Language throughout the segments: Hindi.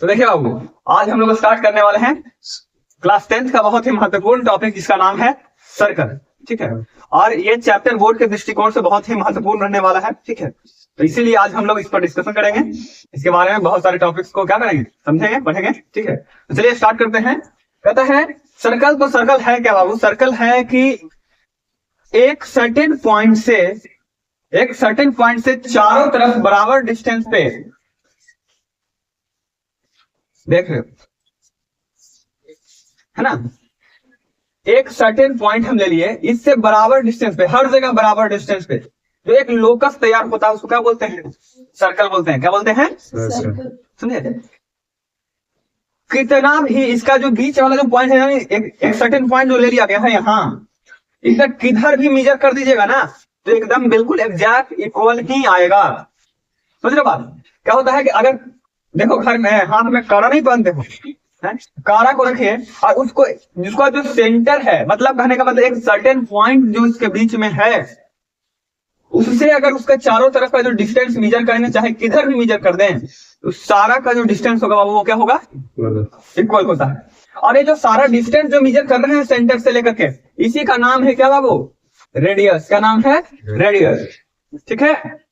तो देखिए बाबू, आज हम लोग स्टार्ट करने वाले हैं क्लास 10th का बहुत ही महत्वपूर्ण टॉपिक जिसका नाम है सर्कल। ठीक है, और ये चैप्टर बोर्ड के दृष्टिकोण से बहुत ही महत्वपूर्ण रहने वाला है। ठीक है, तो इसीलिए आज हम लोग इस पर डिस्कशन करेंगे, इसके बारे में बहुत सारे टॉपिक्स को क्या करेंगे, समझेंगे, पढ़ेंगे। ठीक है, तो चलिए स्टार्ट करते हैं। कहता है सर्कल, तो सर्कल है क्या बाबू? सर्कल है कि एक सर्टेन पॉइंट से चारों तरफ बराबर डिस्टेंस पे, देख रहे हो है ना, एक सर्टेन पॉइंट हम ले लिए, इससे बराबर डिस्टेंस पे, हर जगह बराबर डिस्टेंस पे जो एक लोकस तैयार होता है उसको क्या बोलते हैं? सर्कल बोलते हैं। क्या बोलते हैं? सुनिए, कितना भी इसका जो बीच वाला जो पॉइंट है, एक सर्टेन पॉइंट जो ले लिया गया है यहाँ, इधर किधर भी मेजर कर दीजिएगा ना तो एकदम बिल्कुल एग्जैक्ट इक्वल ही आएगा। समझ रहे बात? क्या होता है कि अगर देखो घर में हाथ में काड़ा नहीं पहनते हो, काड़ा को रखिए और उसको, जिसका जो सेंटर है, मतलब कहने का मतलब एक सर्टेन पॉइंट जो इसके बीच में है, उससे अगर उसके चारों तरफ का जो डिस्टेंस मेजर करेंगे, चाहे किधर भी मेजर कर दें, तो सारा का जो डिस्टेंस होगा वो क्या होगा? इक्वल होता है। और ये जो सारा डिस्टेंस जो मेजर कर रहे हैं सेंटर से लेकर के, इसी का नाम है क्या बाबू? रेडियस। क्या नाम है? रेडियस। ठीक है,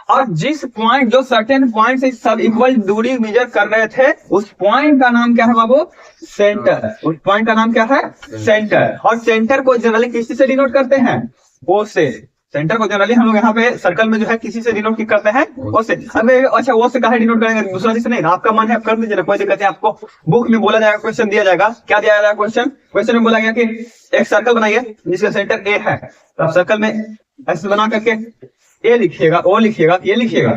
और जिस पॉइंट, जो सर्टेन पॉइंट से सब इक्वल दूरी मेजर कर रहे थे, उस पॉइंट का नाम क्या है बाबू? सेंटर। उस पॉइंट का नाम क्या है? सेंटर। और सेंटर को जनरली किसी से डिनोट करते हैं? ओ से। सेंटर को जनरली हम लोग यहाँ पे सर्कल में जो है किसी से डिनोट करते हैं? ओ से। अबे अच्छा, वो से कहा डिनोट करेंगे? दूसरा चीज नहीं, आपका मन है आप कर दीजिए ना, कोई दिक्कत है। आपको बुक में बोला जाएगा, क्वेश्चन दिया जाएगा। क्या दिया जाएगा क्वेश्चन? क्वेश्चन में बोला गया कि एक सर्कल बनाइए जिसका सेंटर ए है, तो आप सर्कल में ऐसे बना करके ए लिखिएगा, ओ लिखिएगा, ये लिखिएगा,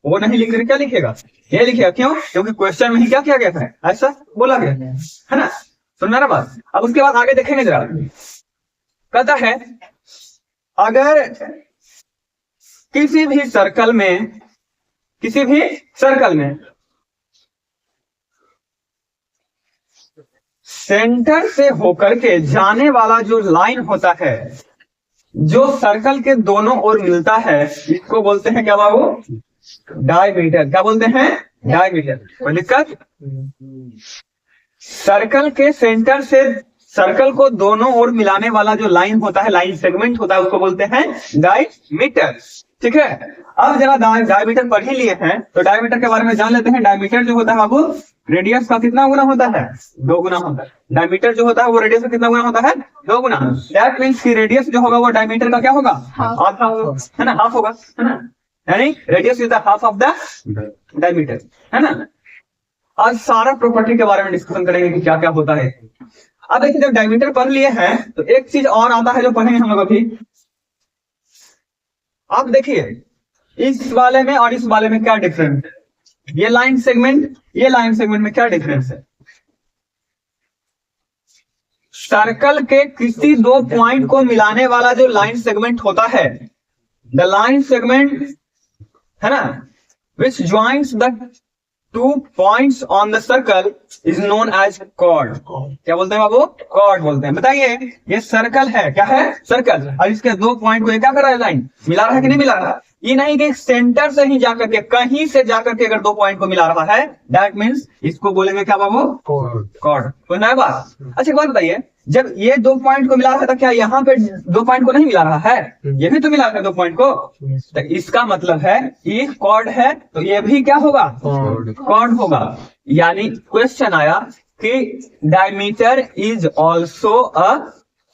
वो नहीं लिख रहे, क्या लिखिएगा? ये लिखिएगा। क्यों? क्योंकि क्वेश्चन में ही क्या किया गया था, ऐसा बोला गया है ना। सुनना ना बात। अब उसके बाद आगे देखेंगे जरा। कहता है अगर किसी भी सर्कल में सेंटर से होकर के जाने वाला जो लाइन होता है, जो सर्कल के दोनों ओर मिलता है, इसको बोलते हैं क्या बाबू? डायमीटर। क्या बोलते हैं? डायमीटर। कोई दिक्कत? सर्कल के सेंटर से सर्कल को दोनों ओर मिलाने वाला जो लाइन होता है, लाइन सेगमेंट होता है, उसको बोलते हैं डायमीटर। ठीक है, अब जरा डायमीटर पढ़ ही लिए हैं तो डायमीटर के बारे में जान लेते हैं। डायमीटर जो होता है बाबू, रेडियस का कितना गुना होता है? 2 गुना होता है। डायमीटर जो होता है वो रेडियस का कितना गुना होता है? 2 गुना। दैट मींस कि रेडियस जो होगा वो डायमीटर का क्या होगा? आधा होगा, है ना, हाफ होगा, है ना। यानी radius is the half of the diameter, है ना। आज सारा प्रॉपर्टी के बारे में डिस्कशन करेंगे कि क्या क्या होता है। अब देखिए, जब डायमीटर पढ़ लिए हैं तो एक चीज और आता है जो पढ़ेंगे हम लोग अभी। आप देखिए इस वाले में और इस वाले में क्या डिफरेंस है, ये लाइन सेगमेंट में क्या डिफरेंस है? सर्कल के किसी 2 पॉइंट को मिलाने वाला जो लाइन सेगमेंट होता है, द लाइन सेगमेंट, है ना, विच joins the 2 points on the circle is known as chord। क्या बोलते हैं बाबू? chord बोलते हैं। बताइए, ये सर्कल है, क्या है? सर्कल। और इसके 2 पॉइंट को क्या कर रहा है? लाइन मिला रहा है कि नहीं मिला रहा? ये नहीं कि सेंटर से ही जाकर के, कहीं से जाकर के अगर 2 पॉइंट को मिला रहा है, दैट मीन्स इसको बोलेंगे क्या बाबू? chord। कोई नया बात? अच्छा, एक बात बताइए, जब ये 2 पॉइंट को मिला रहा था, क्या यहाँ पे 2 पॉइंट को नहीं मिला रहा है? ये भी तो मिला रहा है 2 पॉइंट को। तो इसका मतलब है ये कॉर्ड है, तो ये भी क्या होगा? कॉर्ड होगा। यानी क्वेश्चन आया कि diameter is also a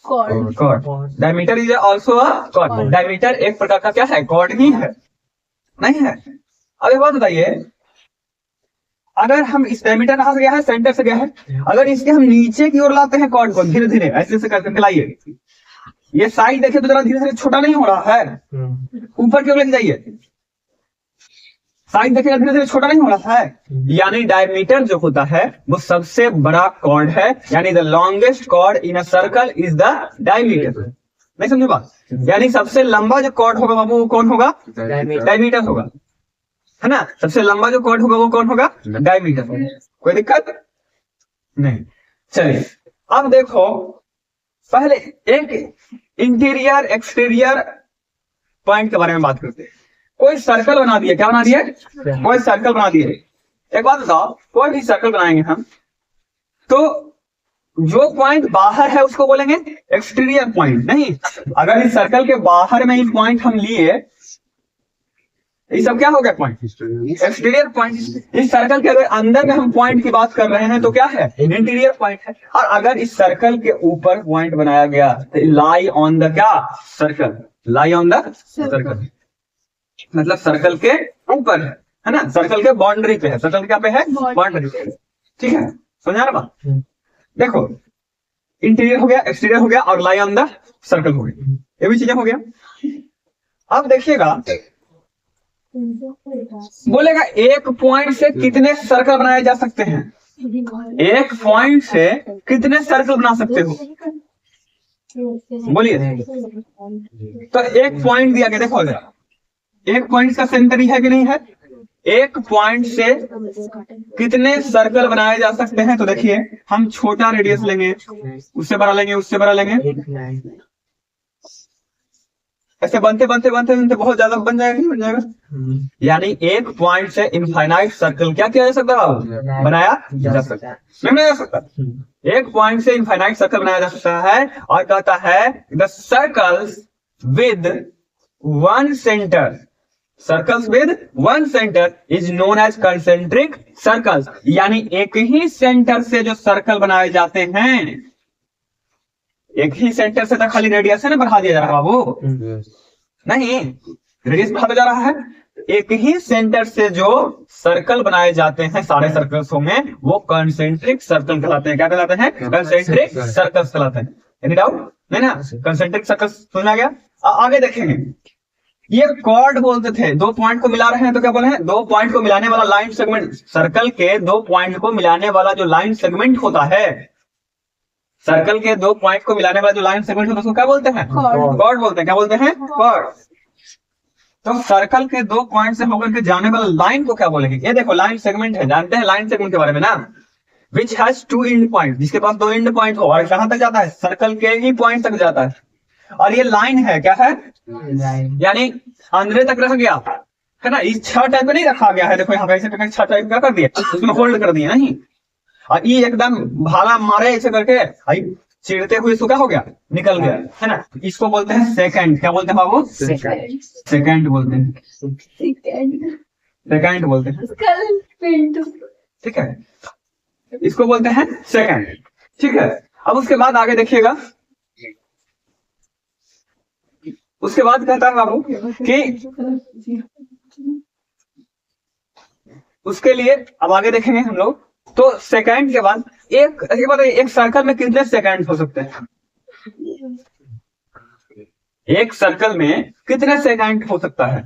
cord. Diameter is also a cord. Diameter एक प्रकार का क्या है? कॉर्ड ही है, नहीं है? अब एक बात बताइए, अगर हम इस डायमीटर कहां से गया है? सेंटर से गया है। अगर इसके हम नीचे की ओर लाते हैं कॉर्ड को, धीरे धीरे ऐसे से करके लाइए, ये साइड देखिए तो जरा धीरे धीरे छोटा नहीं हो रहा है? ऊपर की ओर लेके जाइए, साइड देखिएगा धीरे धीरे छोटा नहीं हो रहा है। यानी डायमीटर जो होता है वो सबसे बड़ा कॉर्ड है, यानी the longest chord in a circle is the diameter. नहीं समझे बात? यानी सबसे लंबा जो कॉर्ड होगा बाबू वो कौन होगा? डायमीटर होगा, है ना। सबसे लंबा जो कॉर्ड होगा वो कौन होगा? डायमीटर। कोई दिक्कत नहीं। चलिए अब देखो, पहले एक इंटीरियर एक्सटीरियर पॉइंट के बारे में बात करते हैं। कोई सर्कल बना दिए, क्या बना दिए, कोई सर्कल बना दिए। एक बात बताओ, कोई भी सर्कल बनाएंगे हम तो जो पॉइंट बाहर है उसको बोलेंगे एक्सटीरियर पॉइंट। नहीं, अगर इस सर्कल के बाहर में एक पॉइंट हम लिए, ये सब क्या हो गया, पॉइंट एक्सटीरियर पॉइंट। इस सर्कल के अगर अंदर में हम पॉइंट की बात कर रहे हैं तो क्या है, इंटीरियर पॉइंट है। और अगर इस सर्कल के ऊपर पॉइंट बनाया गया तो लाई ऑन द क्या, circle, lie on the circle, मतलब सर्कल के ऊपर है ना, सर्कल के बाउंड्री पे है, सर्कल क्या पे है, बाउंड्री पे। ठीक है, समझा ना बात। देखो, इंटीरियर हो गया, एक्सटीरियर हो गया, और लाई ऑन द सर्कल हो गया, ये भी चीजें हो गया। अब देखिएगा, बोलेगा एक पॉइंट से कितने सर्कल बनाए जा सकते हैं, एक पॉइंट से कितने सर्कल बना सकते हो, बोलिए। तो एक पॉइंट दिया गया, देखो जरा, एक पॉइंट का सेंटर ही है कि नहीं है, एक पॉइंट से कितने सर्कल बनाए जा सकते हैं। तो देखिए, हम छोटा रेडियस लेंगे, उससे बड़ा लेंगे, उससे बड़ा लेंगे, ऐसे बनते बनते बनते बनते बहुत ज्यादा बन जाएगा, नहीं बन जाएगा। यानी एक पॉइंट से इनफाइनाइट सर्कल क्या किया जा सकता है, बनाया जा सकता है, नहीं बनाया जा सकता। एक पॉइंट से इनफाइनाइट सर्कल बनाया जा सकता है, और कहता है the circles with one center, circles with one center is known as concentric circles. यानी एक ही सेंटर से जो सर्कल बनाए जाते हैं, एक ही सेंटर से तो खाली रेडियस है ना बढ़ा दिया जा रहा है बाबू, नहीं, रेडियस बढ़ाता जा रहा है। एक ही सेंटर से जो सर्कल बनाए जाते हैं, सारे सर्कल्स में, वो कंसेंट्रिक सर्कल कहलाते हैं। क्या कहलाते हैं, कंसेंट्रिक सर्कल्स कहलाते हैं। एनी डाउट नहीं ना, कंसेंट्रिक सर्कल्स सुना गया। आगे देखेंगे, ये कॉर्ड बोलते थे, दो पॉइंट को मिला रहे हैं तो क्या बोले हैं, दो पॉइंट को मिलाने वाला लाइन सेगमेंट, सर्कल के दो पॉइंट को मिलाने वाला जो लाइन सेगमेंट होता है, सर्कल के दो पॉइंट को मिलाने वाला जो लाइन सेगमेंट होता है उसको क्या बोलते हैं, कॉर्ड बोलते हैं। क्या बोलते हैं, कॉर्ड। तो सर्कल के दो पॉइंट से होकर के जाने वाला लाइन को क्या बोलेंगे, ये देखो लाइन सेगमेंट है, जानते हैं लाइन सेगमेंट के बारे में ना, which has two end point, जिसके पास दो एंड पॉइंट हो, और कहां तक जाता है, सर्कल के ही पॉइंट तक जाता है। और ये लाइन है, क्या है, यानी अंदर तक रह गया है ना, इस छह टाइप में नहीं रखा गया है। देखो यहाँ पे ऐसे छह टाइप क्या कर दिया, उसमें होल्ड कर दिया, नहीं, और ये एकदम भाला मारे ऐसे करके चिड़ते हुए इसको क्या हो गया, निकल गया, है ना। इसको बोलते हैं सेकंड। क्या बोलते हैं बाबू, सेकंड बोलते हैं, सेकंड बोलते हैं, ठीक है, इसको बोलते हैं सेकंड। ठीक है, अब उसके बाद आगे देखिएगा, उसके बाद कहता है बाबू कि उसके लिए, अब आगे देखेंगे हम लोग, तो सेकंड के बाद एक सर्कल में कितने सेकंड हो सकते हैं, एक सर्कल में कितने सेकंड हो सकता है,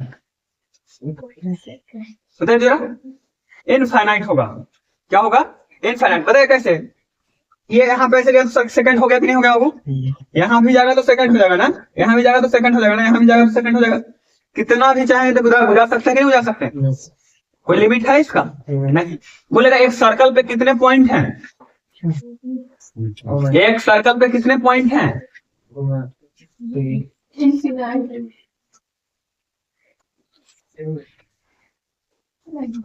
बताइए जरा। इनफाइनाइट होगा, क्या होगा, इनफाइनाइट। बताइए कैसे, ये यहाँ पे ऐसे सेकंड हो गया कि नहीं हो गया बाबू, यहाँ भी जाएगा तो सेकंड हो जाएगा ना, यहाँ भी जाएगा तो सेकंड हो जाएगा ना, यहाँ भी जाएगा तो सेकंड हो जाएगा। कितना भी चाहे तो बुझा सकते हैं कि नहीं बुझा सकते, कोई लिमिट है इसका, नहीं। बोलेगा एक सर्कल पे कितने पॉइंट हैं, एक सर्कल पे कितने पॉइंट हैं,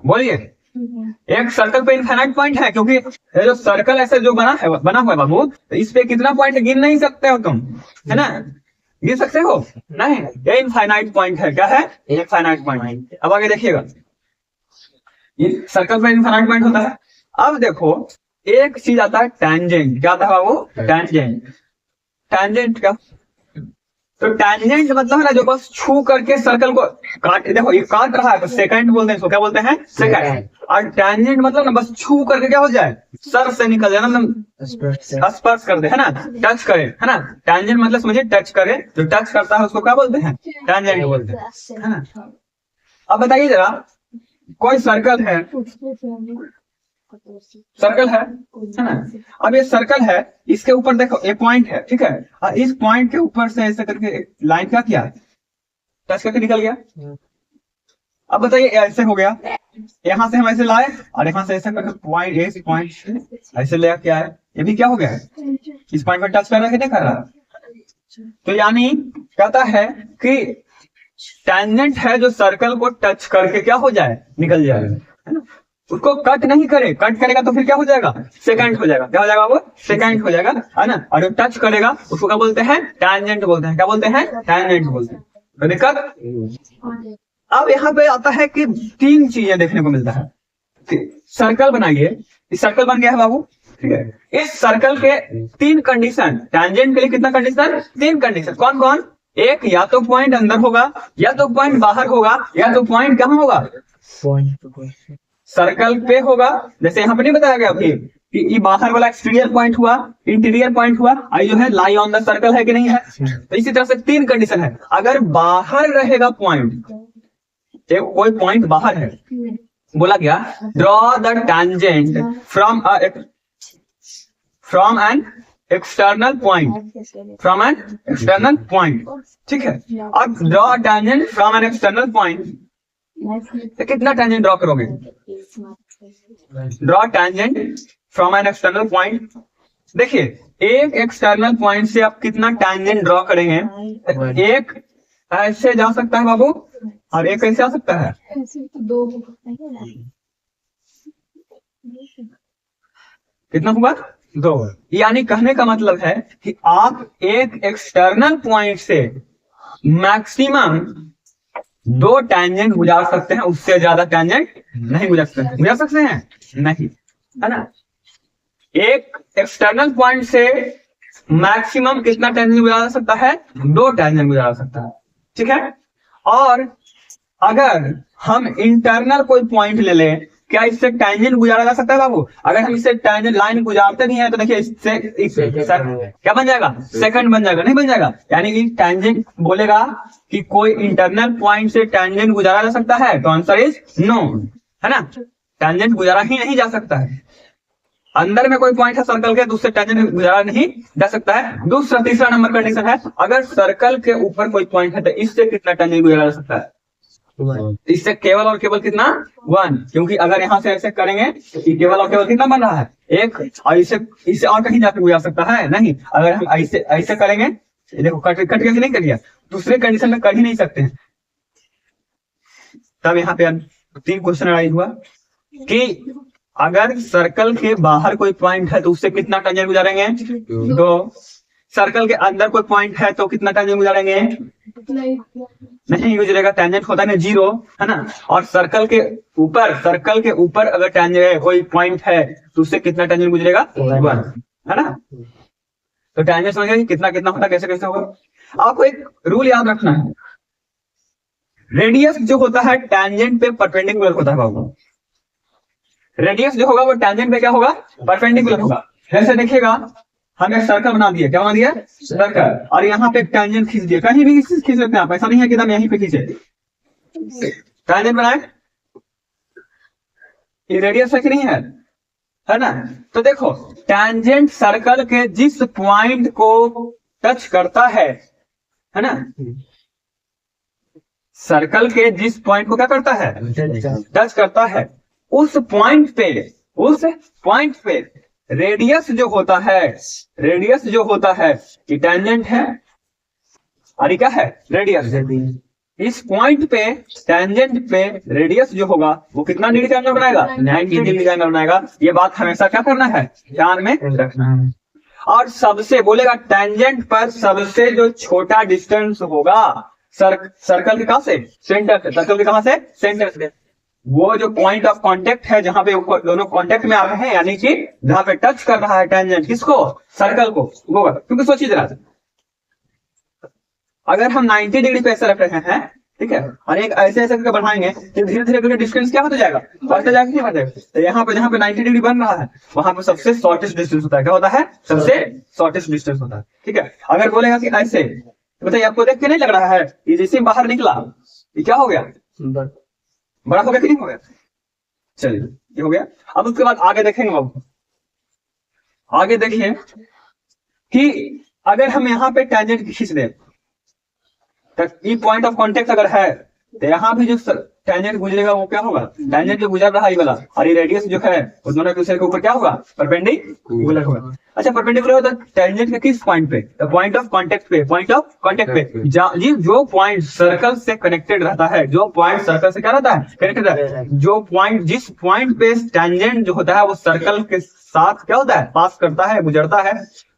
बोलिए। एक सर्कल पे इनफाइनाइट पॉइंट है, क्योंकि ये जो सर्कल ऐसे जो बना हुआ है बाबू, तो इस पे कितना पॉइंट गिन नहीं सकते हो तुम, है ना, गिन सकते हो नहीं, ये इनफाइनाइट पॉइंट है। क्या है, इनफाइनाइट पॉइंट। अब आगे देखिएगा, ये सर्कल पे इनफाइनाइट पॉइंट होता है। अब देखो एक चीज आता है टैंजेंट। क्या आता है वो, टैंजेंट। टैंजेंट क्या, तो टैंजेंट मतलब है ना जो बस छू करके सर्कल को काट, देखो ये काट रहा है तो सेकंड बोलते हैं इसको, क्या बोलते हैं, सेकंड। और टैंजेंट मतलब ना बस छू करके क्या हो जाए, सर से निकल जाए, मतलब स्पर्श कर दे, है ना, टच करे, है ना। टैंजेंट मतलब समझिए टच करे, जो टच करता है उसको क्या बोलते हैं, टैंजेंट बोलते हैं, है ना। अब बताइए जरा, कोई सर्कल है, सर्कल है ना, अब ये सर्कल है, इसके ऊपर देखो एक पॉइंट है, ठीक है, और इस पॉइंट के ऊपर से ऐसे करके एक लाइन क्या किया, टच करके निकल गया। अब बताइए ऐसे हो गया, यहां से हम ऐसे लाए और यहां से ऐसे करके पॉइंट, एक पॉइंट ऐसे ले क्या है, ये भी क्या हो गया है, इस पॉइंट पर टच कर रहा है कि नहीं कर रहा। तो यानी कहता है कि टेंजेंट है जो सर्कल को टच करके क्या हो जाए, निकल जाए, है ना। उसको कट नहीं करे, कट करेगा तो फिर क्या हो जाएगा, सेकंड हो जाएगा। क्या हो जाएगा वो, सेकंड हो जाएगा, है ना। और जो टच करेगा उसको क्या बोलते हैं, टैंजेंट बोलते हैं। क्या बोलते हैं, टैंजेंट बोलते हैं। तो दिक्कत अब यहाँ पे आता है कि तीन चीजें देखने को मिलता है। सर्कल बनाइए, इस सर्कल बन गया है बाबू, ठीक है। इस सर्कल के तीन कंडीशन, टैंजेंट के लिए कितना कंडीशन, तीन कंडीशन। कौन कौन, एक या तो पॉइंट अंदर होगा, या तो पॉइंट बाहर होगा, या तो पॉइंट कहाँ होगा, सर्कल पे होगा। जैसे यहाँ पे नहीं बताया गया कि ये बाहर वाला एक्सटीरियर पॉइंट हुआ, इंटीरियर पॉइंट हुआ, आई जो है लाई ऑन द सर्कल है कि नहीं है। तो इसी तरह से तीन कंडीशन है। अगर बाहर रहेगा पॉइंट, कोई पॉइंट बाहर है, बोला गया draw the tangent from an external point, from an external point, ठीक है। अब draw tangent from an external point, तो कितना टैंजेंट ड्रॉ करोगे, draw tangent from an external point. देखिए एक एक्सटर्नल पॉइंट से आप कितना टैंजेंट ड्रॉ करेंगे, एक ऐसे जा सकता है बाबू, और एक कैसे आ सकता है, कितना हुआ, दो। यानी कहने का मतलब है कि आप एक एक्सटर्नल पॉइंट से मैक्सिमम दो टैंजेंट गुजार सकते हैं, उससे ज्यादा टैंजेंट नहीं गुजार सकते। गुजार सकते हैं नहीं, है ना। एक एक्सटर्नल पॉइंट से मैक्सिमम कितना टैंजेंट गुजारा सकता है, दो टैंजेंट गुजारा सकता है, ठीक है। और अगर हम इंटरनल कोई पॉइंट ले लें, क्या इससे टैंजेंट गुजारा जा सकता है बाबू। अगर हम इससे टैंजेंट लाइन गुजारते नहीं है तो देखिए इससे क्या बन जाएगा, सेकंड बन जाएगा, नहीं बन जाएगा। यानी कि टैंजेंट बोलेगा कि कोई इंटरनल पॉइंट से टैंजेंट गुजारा जा सकता है, तो आंसर इज नो, है ना। टैंजेंट गुजारा ही नहीं जा सकता है। अंदर में कोई पॉइंट है सर्कल के, दूसरे टैंजेंट गुजारा नहीं जा सकता है। दूसरा तीसरा नंबर कंडीशन है, अगर सर्कल के ऊपर कोई पॉइंट है तो इससे कितना टैंजेंट गुजारा जा सकता है, इससे केवल और केवल कितना, वन। क्योंकि अगर यहां से ऐसे करेंगे तो केवल और केवल कितना बन रहा है, एक। और इससे और कहीं जाकर गुजार सकता है नहीं। अगर हम ऐसे ऐसे करेंगे, देखो कट के नहीं करिए, दूसरे कंडीशन में कर ही नहीं सकते हैं। तब यहाँ पे तीन क्वेश्चन राइज हुआ कि अगर सर्कल के बाहर कोई पॉइंट है तो उससे कितना टैंजेंट गुजारेंगे, दो। सर्कल के अंदर कोई पॉइंट है तो कितना टैंजेंट गुजारेंगे, नहीं गुजरेगा, टैंजेंट होता है जीरो, है ना। और सर्कल के ऊपर अगर टैंजेंट कोई पॉइंट है तो उससे कितना टैंजेंट गुजरेगा, वन, है ना। तो टैंजेंट समझ गए कितना कितना होता है, कैसे कैसे होगा। आपको एक रूल याद रखना है, रेडियस जो होता है टैंजेंट पे परपेंडिकुलर होता है बाबू। रेडियस जो होगा वो टैंजेंट पे क्या होगा, परपेंडिकुलर होगा। जैसे देखिएगा हमने सर्कल बना दिया, क्या बना दिया, सर्कल, और यहाँ पे टैंजेंट खींच दिया, कहीं भी खींच सकते हैं आप, ऐसा नहीं है कि एकदम यहीं पे खींचे। टैंजेंट बनाए, ये रेडियस है कि नहीं है ना। तो देखो टैंजेंट सर्कल के जिस पॉइंट को टच करता है ना, सर्कल के जिस पॉइंट को क्या करता है, टच करता है, उस पॉइंट पे रेडियस जो होता है कि टैंजेंट है, और ये क्या है, रेडियस। इस पॉइंट पे टैंजेंट पे रेडियस जो होगा वो कितना डिग्री का एंगल बनाएगा, 90 डिग्री का एंगल बनाएगा। ये बात हमेशा क्या करना है, ध्यान में रखना है। और सबसे बोलेगा टैंजेंट पर सबसे जो छोटा डिस्टेंस होगा सर्कल के कहां से, सेंटर से, सर्कल के कहां से, सेंटर से, वो जो पॉइंट ऑफ कांटेक्ट है जहां पे दोनों कांटेक्ट में आ रहे हैं, यानी कि जहां पे टच कर रहा है टैंजेंट किसको, सर्कल को, होगा। क्योंकि सोचिए जरा, अगर हम 90 डिग्री पे ऐसे रख रहे हैं, ठीक है, और एक ऐसे करके बढ़ाएंगे तो धीरे धीरे करके डिस्टेंस क्या होता जाएगा, बढ़ता जाएगा, नहीं बढ़ता जाएगा। तो यहाँ पे जहां पे 90 डिग्री बन रहा है वहां पे सबसे शॉर्टेस्ट डिस्टेंस होता है, क्या होता है, सबसे शॉर्टेस्ट डिस्टेंस होता है, ठीक है। अगर बोलेगा कि ऐसे, बताइए आपको देख के नहीं लग रहा है ये जैसे बाहर निकला ये क्या हो गया, बड़ा हो गया कि नहीं हो गया। चलिए ये हो गया। अब उसके बाद आगे देखेंगे बाबू, आगे देखिए कि अगर हम यहाँ पे टैंजेंट खींच दें, ये पॉइंट ऑफ कांटेक्ट अगर है तो यहाँ भी जो टेंजेंट गुजरेगा वो क्या होगा, टेंजेंट जो गुजर रहा है वाला और ये रेडियस जो है वो दोनों एक दूसरे के ऊपर क्या होगा, परपेंडिकुलर होगा। अच्छा परपेंडिकुलर होता है टेंजेंट के किस पॉइंट पे, द पॉइंट ऑफ कांटेक्ट पे, पॉइंट ऑफ कांटेक्ट पे जी, जो पॉइंट सर्कल से कनेक्टेड रहता है, जो पॉइंट सर्कल से क्या रहता है, कनेक्टेड रहता है, जो पॉइंट जिस पॉइंट पे टेंजेंट जो होता है वो सर्कल के साथ क्या होता है, पास करता है, गुजरता है,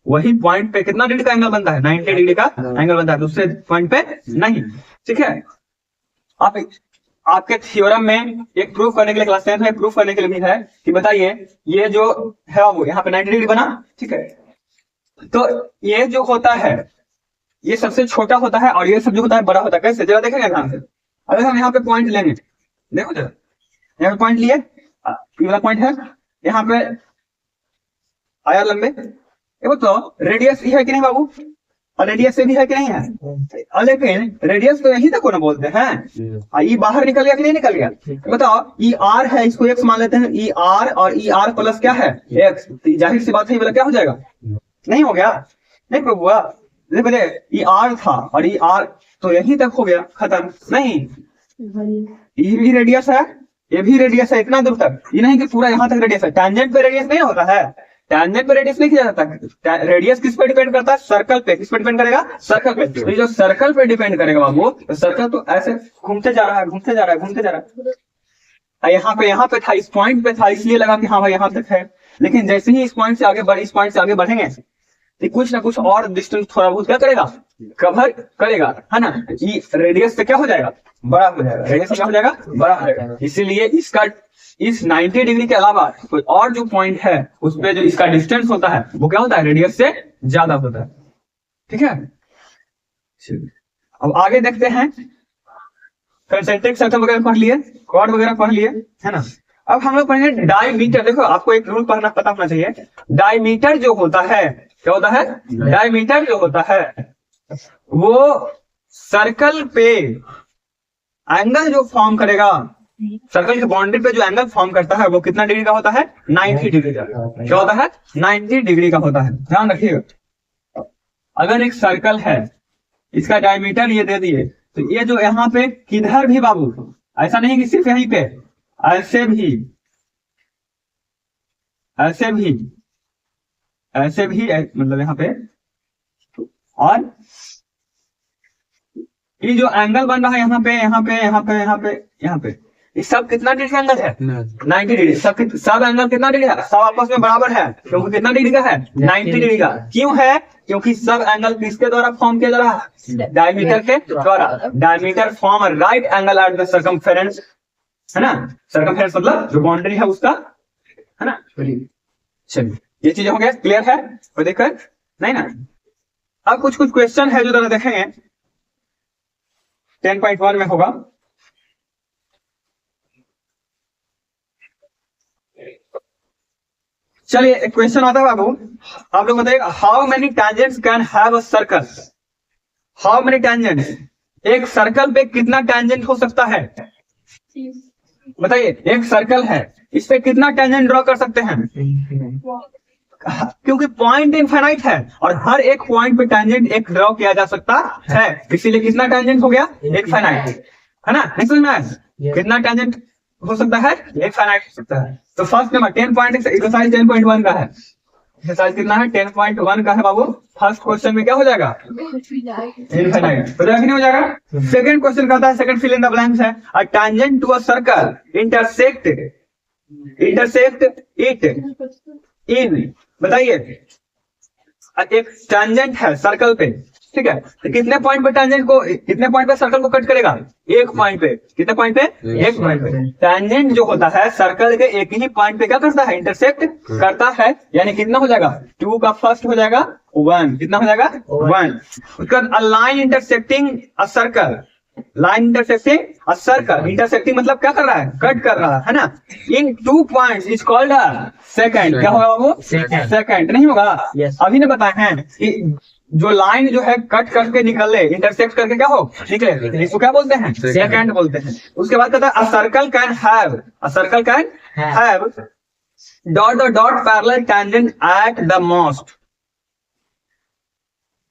वही पॉइंट पे कितना डिग्री का एंगल बनता है, 90 डिग्री का एंगल बनता है, दूसरे पॉइंट पे नहीं। ठीक है, आप आपके थ्योरम में एक प्रूफ करने के लिए, क्लास 10 में प्रूफ करने के लिए भी है कि बताइए ये जो है वो यहाँ पे 90 डिग्री बना। ठीक है, तो ये जो होता है ये सबसे छोटा होता है और ये सब जो होता है बड़ा होता है। कैसे, जरा देखेंगे ध्यान से। अगर हम यहाँ पे पॉइंट लेंगे, देखो जरा यहाँ पे पॉइंट लिए, ये वाला पॉइंट है, यहाँ पे आया लंबे, ये बताओ रेडियस ये है कि नहीं बाबू, और रेडियस से भी है कि नहीं है, और लेकिन रेडियस तो यही तक को ना बोलते हैं, ई बाहर निकल गया कि नहीं निकल गया, बताओ ई आर है, इसको एक्स मान लेते हैं, ई आर और ई आर प्लस क्या है एक्स, जाहिर सी बात है वाला क्या हो जाएगा, नहीं हो गया, नहीं प्रूव हुआ, पहले ई आर था और ई आर तो यहीं तक हो गया, खत्म नहीं, ये भी रेडियस है, ये भी रेडियस है इतना दूर तक, ये नहीं कि पूरा यहाँ तक रेडियस है, टेंजेंट पे रेडियस नहीं होता है, टेंजेंट पे रेडियस नहीं किया जाता, रेडियस किस पे डिपेंड करता है, सर्कल पे, किस पे डिपेंड करेगा, सर्कल पे, तो जो सर्कल पे डिपेंड करेगा बाबू, तो सर्कल तो ऐसे घूमते जा रहा है, घूमते जा रहा है, घूमते जा रहा है, यहाँ पे था, इस पॉइंट पे था, इसलिए लगा कि हाँ भाई यहाँ तक है, लेकिन जैसे ही इस पॉइंट से आगे बढ़े, इस पॉइंट से आगे बढ़ेंगे तो कुछ ना कुछ और डिस्टेंस थोड़ा बहुत क्या करेगा, कवर करेगा, है ना, ये रेडियस से क्या हो जाएगा, बड़ा हो जाएगा, रेडियस क्या हो जाएगा, बड़ा हो जाएगा, इसीलिए इसका इस 90 डिग्री के अलावा कोई और जो पॉइंट है उस पे जो इसका डिस्टेंस होता है वो क्या होता है, रेडियस से ज्यादा होता है। ठीक है, अब आगे देखते हैं, कंसेंट्रिक सर्कल वगैरह पढ़ लिए, कॉर्ड वगैरह पढ़ लिए, है ना। अब हम लोग पढ़ेंगे डायमीटर। देखो आपको एक रूल पता होना चाहिए, डायमीटर जो होता है क्या होता है, डायमीटर जो होता है वो सर्कल पे एंगल जो फॉर्म करेगा, सर्कल की बाउंड्री पे जो एंगल फॉर्म करता है वो कितना डिग्री का होता है, 90 डिग्री का, क्या होता है, 90 डिग्री का होता है, ध्यान रखिएगा। अगर एक सर्कल है, इसका डायमीटर ये दे दिए, तो ये जो यहाँ पे किधर भी बाबू, ऐसा नहीं कि सिर्फ यहीं पे, ऐसे भी, ऐसे भी, ऐसे भी, मतलब यहाँ पे, और ये जो एंगल बन रहा है यहाँ पे, यहाँ पे, यहाँ पे, यहाँ पे, यहाँ पे, ये सब कितना डिग्री का एंगल है, 90 डिग्री, सब एंगल कितना डिग्री है, सब आपस में बराबर है, क्योंकि कितना डिग्री का है, 90 डिग्री का। क्यों है, क्योंकि सब एंगल किसके द्वारा फॉर्म किया जा रहा है, डायमीटर के द्वारा। Diameter form right angle at the circumference, है ना, सर्कमफेरेंस मतलब जो बाउंड्री है उसका, है ना। चलिए ये चीज हो गया, क्लियर है, कोई दिक्कत नहीं ना। अब कुछ क्वेश्चन है जो जरा देखेंगे, 10.1 में होगा। चलिए एक क्वेश्चन आता है बाबू, आप लोग बताइए, how many tangents can have a circle, how many tangents, एक सर्कल पे कितना टेंजेंट हो सकता है, बताइए। एक सर्कल है, इस पे कितना टेंजेंट ड्रॉ कर सकते हैं, क्योंकि पॉइंट इनफाइनाइट है और हर एक पॉइंट पे टेंजेंट एक ड्रॉ किया जा सकता है, इसीलिए कितना टेंजेंट हो गया, इनफाइनाइट, है ना। नेक्स्ट में कितना टेंजेंट हो सकता है, इनफाइनाइट हो सकता है। तो फर्स्ट नंबर 10.1 का है, एक्सरसाइज कितना है, 10.1 का है बाबू। फर्स्ट क्वेश्चन में क्या हो जाएगा, इनफाइनाइट हो जाएगा, नहीं हो जाएगा। सेकंड क्वेश्चन कहता है, second fill in the blanks है, a tangent to a circle intersect it in, बताइए एक टेंजेंट है सर्कल पे, ठीक है, तो कितने पॉइंट पे टेंजेंट को, कितने पॉइंट पे सर्कल को कट करेगा, एक पॉइंट पे, कितने पॉइंट पे, एक पॉइंट पे। टेंजेंट जो होता है सर्कल के एक ही पॉइंट पे क्या करता है, इंटरसेक्ट करता है, यानी कितना हो जाएगा, 2 का फर्स्ट हो जाएगा 1, कितना हो जाएगा 1। उसके बाद a line intersecting a circle, line intersecting a circle, intersecting मतलब क्या कर रहा है, कट कर रहा है ना, इन 2 points is called a second, क्या होगा बाबू, सेकंड नहीं होगा। अभी ने बताया है कि जो लाइन जो है कट करके निकले, इंटरसेक्ट करके क्या हो निकले, इसको क्या बोलते हैं, सेकंड बोलते हैं। उसके बाद कहता है a circle can have, a circle can have dot dot parallel tangent at the most,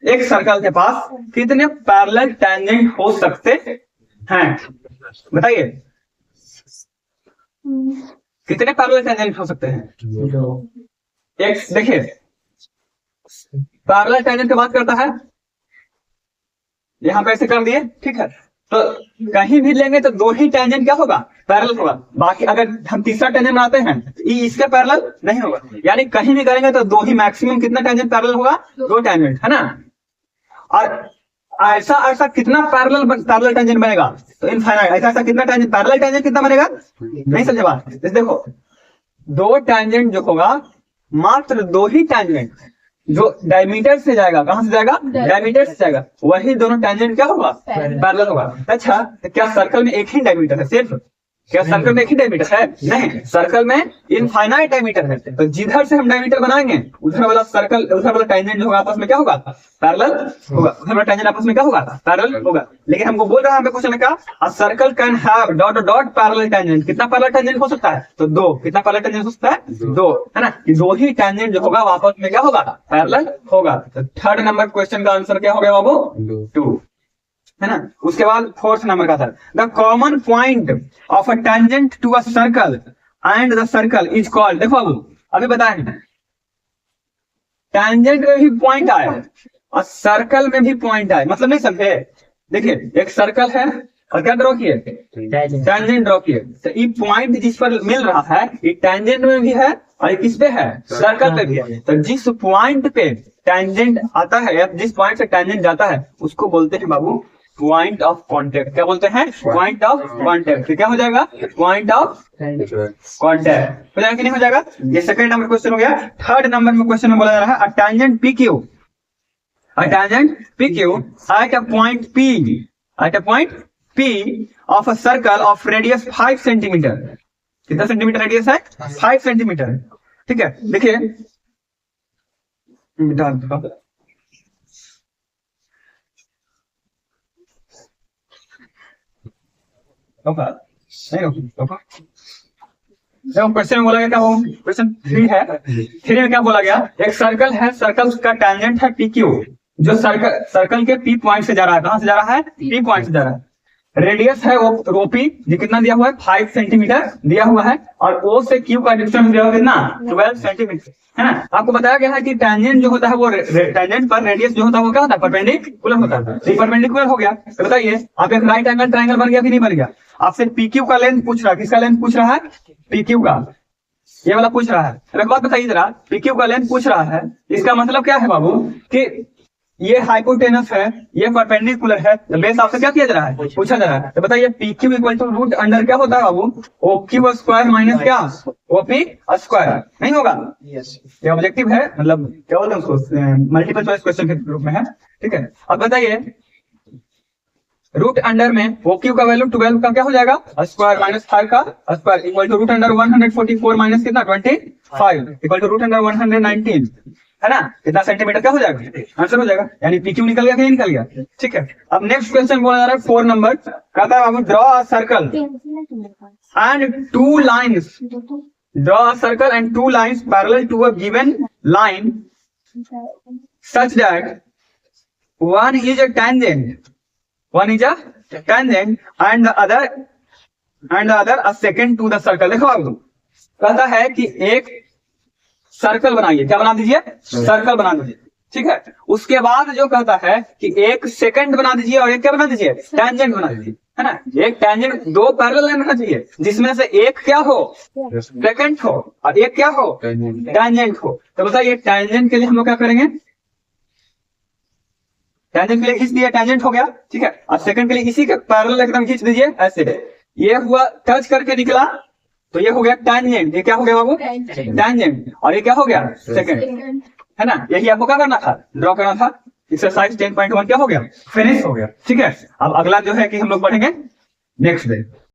एक सर्कल के पास कितने पैरेलल टेंजेंट हो सकते हैं, बताइए कितने पैरेलल टेंजेंट हो सकते हैं? एक देखिए पैरेलल टेंजेंट की बात करता है, यहाँ पे ऐसे कर दिए, ठीक है, तो कहीं भी लेंगे तो दो ही टेंजेंट क्या होगा? पैरेलल होगा। बाकी अगर हम तीसरा टेंजेंट बनाते हैं इसके पैरेलल नहीं होगा, यानी कहीं भी करेंगे तो दो ही, मैक्सिमम कितना टेंजेंट पैरेलल होगा? दो टेंजेंट, है ना। और ऐसा कितना पैरेलल टेंजेंट बनेगा? तो इनफाइनाइट। ऐसा कितना टेंजेंट पैरेलल टेंजेंट कितना बनेगा? नहीं समझे बात? देखो दो टेंजेंट जो होगा, मात्र दो ही टेंजेंट जो डायमीटर से जाएगा, कहां से जाएगा? डायमीटर से जाएगा, वही दोनों टेंजेंट क्या होगा? पैरेलल होगा। अच्छा, तो क्या सर्कल में एक ही डायमीटर है सिर्फ? क्या सर्कल में एक ही डायमीटर है? नहीं, सर्कल में इनफाइनाइट डायमीटर है। तो जिधर से हम डायमीटर बनाएंगे उधर वाला सर्कल, उधर वाला टेंजेंट जो होगा आपस में क्या होगा? पैरेलल होगा। उधर वाला टेंजेंट आपस में क्या होगा? पैरेलल होगा। लेकिन हमको बोल रहा है, हमें क्वेश्चन में क्या, a circle can have dot dot parallel tangent. कितना पैरेलल टेंजेंट हो सकता है? तो दो। कितना पैरेलल टेंजेंट हो सकता है? दो, है ना। दो ही टेंजेंट जो होगा आपस में क्या होगा? पैरेलल होगा। तो थर्ड नंबर क्वेश्चन का आंसर क्या हो गया बाबू? 2, है ना। उसके बाद फोर्थ नंबर का था, the common point of a tangent to a circle and the circle is called. देखो बाबू अभी बताएं, टेंजेंट में भी पॉइंट आए और सर्कल में भी पॉइंट आए, मतलब नहीं समझे? देखिए एक सर्कल है और क्या ड्रॉ किए? टेंजेंट ड्रॉ किए। तो ये पॉइंट जिस पर मिल रहा है ये टेंजेंट में भी है और ये किस पे है? सर्कल पे भी है। तो जिस पॉइंट पे टेंजेंट आता है या जिस पॉइंट से टेंजेंट जाता है उसको बोलते हैं बाबू पॉइंट ऑफ कांटेक्ट। क्या बोलते हैं? Point of contact. क्या हो जाएगा? पॉइंट ऑफ कांटेक्ट हो जाएगा कि नहीं हो जाएगा? ये सेकंड नंबर क्वेश्चन हो गया। थर्ड नंबर में क्वेश्चन में बोला जा रहा है, a tangent PQ, a tangent PQ at a point P, at a point P of a circle of radius 5 centimetre. कितना सेंटीमीटर रेडियस है? 5 सेंटीमीटर, ठीक है। देखिए क्वेश्चन में बोला गया क्या? वो क्वेश्चन 3 है। 3 में क्या बोला गया? एक सर्कल है, सर्कल का टेंजेंट है PQ, जो सर्कल के P पॉइंट से जा रहा है। कहां से जा रहा है? P पॉइंट से जा रहा है। रेडियस है वो P, ये कितना दिया हुआ है? 5 सेंटीमीटर दिया हुआ है। और O से Q का डिस्टेंस दिया हुआ है कितना? 12 सेंटीमीटर, है ना। आपको बताया गया है कि टेंजेंट जो होता है वो टेंजेंट पर रेडियस जो होता है वो क्या होता है? परपेंडिकुलर होता है। ये परपेंडिकुलर हो गया तो बताइए आप एक राइट एंगल ट्रायंगल बन गया कि नहीं बन गया? आपसे PQ का लेंथ पूछ रहा है। किसका लेंथ पूछ रहा है? PQ का, ये वाला पूछ रहा है। एक बात बताइए जरा, PQ का लेंथ पूछ रहा है, इसका मतलब क्या है बाबू कि ये हाइपोटेनस है, ये परपेंडिकुलर है। तो बेस आपसे क्या किया जा रहा है? पूछा जा रहा है। तो बताइए PQ equal to root under क्या होता है बाबू? OQ स्क्वायर माइनस क्या? OP square. नहीं होगा? ये ऑब्जेक्टिव है, मतलब क्या बोलते हैं उसको, मल्टीपल चॉइस क्वेश्चन के रूप में है, ठीक है। अब बताइए रूट अंडर में OQ का वैल्यू 12 का क्या हो जाएगा? स्क्वायर माइनस 5 का square equal to root under 144 minus कितना? 25 इक्वल टू रूट अंडर 119, है ना। कितना सेंटीमीटर क्या हो जाएगा? आंसर हो जाएगा। यानी PQ निकल गया कि नहीं निकल गया? ठीक है। अब नेक्स्ट क्वेश्चन बोला जा रहा है 4 नंबर, कहता है बाबू draw a circle and 2 lines, draw a circle and 2 lines parallel to a given line such that one is a tangent, one is a tangent and the other a second to the circle। देखो बाबू कहता है कि एक सर्कल बनाइए। क्या बना दीजिए? सर्कल बना दीजिए, ठीक है। उसके बाद जो कहता है कि एक सेकंड बना दीजिए और एक क्या बना दीजिए? टेंजेंट बना दीजिए, है ना। एक टेंजेंट, 2 पैरेलल लाइन होना चाहिए जिसमें से एक क्या हो? सेकंड हो और एक क्या हो? टेंजेंट हो। तो बताइए टेंजेंट के लिए हम लोग क्या करेंगे? टेंजेंट के लिए खींच दिया, टेंजेंट हो गया, ठीक है। और सेकंड के लिए इसी के पैरेलल एकदम खींच दीजिए ऐसे। ये हुआ टच करके निकला तो ये हो गया टेंजेंट। ये क्या हो गया बाबू? टेंजेंट। और ये क्या हो गया? सेकंड, है ना। यही आपको क्या करना था? ड्रॉ करना था। एक्सरसाइज 10.1 क्या हो गया? फिनिश हो गया, ठीक है। अब अगला जो है कि हम लोग पढ़ेंगे नेक्स्ट डे।